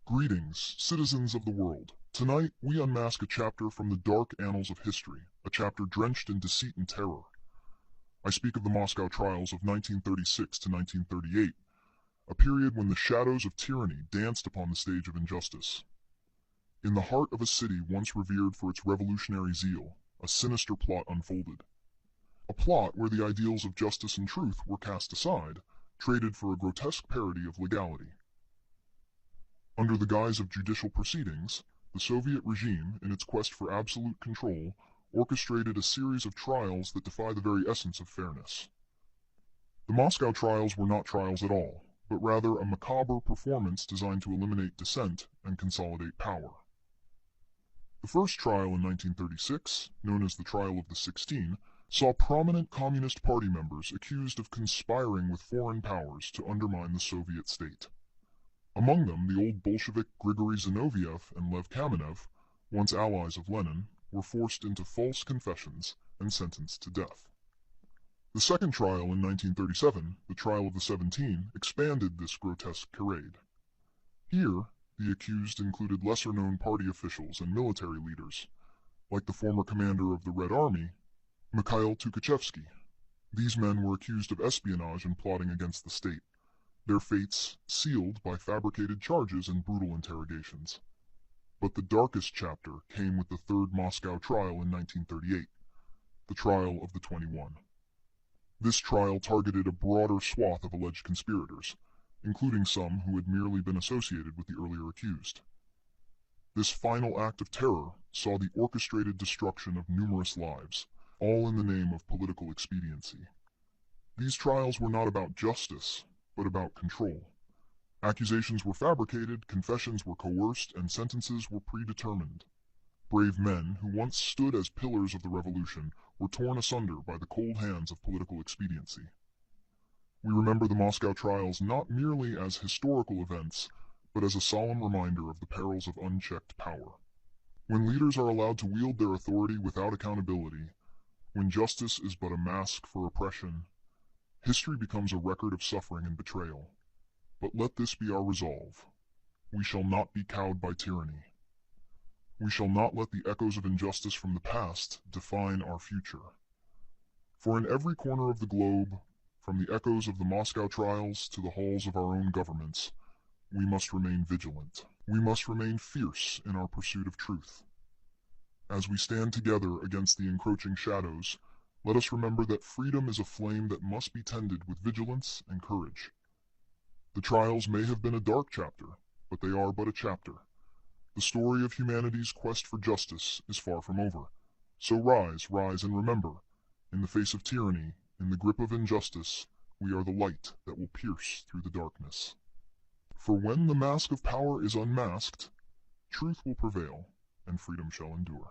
Greetings, citizens of the world. Tonight, we unmask a chapter from the dark annals of history, a chapter drenched in deceit and terror. I speak of the Moscow trials of 1936 to 1938, a period when the shadows of tyranny danced upon the stage of injustice. In the heart of a city once revered for its revolutionary zeal, a sinister plot unfolded. A plot where the ideals of justice and truth were cast aside, traded for a grotesque parody of legality. Under the guise of judicial proceedings, the Soviet regime, in its quest for absolute control, orchestrated a series of trials that defy the very essence of fairness. The Moscow trials were not trials at all, but rather a macabre performance designed to eliminate dissent and consolidate power. The first trial in 1936, known as the Trial of the 16, saw prominent Communist Party members accused of conspiring with foreign powers to undermine the Soviet state. Among them, the old Bolshevik Grigory Zinoviev and Lev Kamenev, once allies of Lenin, were forced into false confessions and sentenced to death. The second trial in 1937, the Trial of the 17, expanded this grotesque charade. Here, the accused included lesser-known party officials and military leaders, like the former commander of the Red Army, Mikhail Tukhachevsky. These men were accused of espionage and plotting against the state, their fates sealed by fabricated charges and brutal interrogations. But the darkest chapter came with the third Moscow trial in 1938, the Trial of the 21. This trial targeted a broader swath of alleged conspirators, including some who had merely been associated with the earlier accused. This final act of terror saw the orchestrated destruction of numerous lives, all in the name of political expediency. These trials were not about justice, but about control. Accusations were fabricated, confessions were coerced, and sentences were predetermined. Brave men, who once stood as pillars of the revolution, were torn asunder by the cold hands of political expediency. We remember the Moscow trials not merely as historical events, but as a solemn reminder of the perils of unchecked power. When leaders are allowed to wield their authority without accountability, when justice is but a mask for oppression, history becomes a record of suffering and betrayal. But let this be our resolve. We shall not be cowed by tyranny. We shall not let the echoes of injustice from the past define our future. For in every corner of the globe, from the echoes of the Moscow trials to the halls of our own governments, we must remain vigilant. We must remain fierce in our pursuit of truth. As we stand together against the encroaching shadows, let us remember that freedom is a flame that must be tended with vigilance and courage. The trials may have been a dark chapter, but they are but a chapter. The story of humanity's quest for justice is far from over. So rise, rise, and remember, in the face of tyranny, in the grip of injustice, we are the light that will pierce through the darkness. For when the mask of power is unmasked, truth will prevail, and freedom shall endure.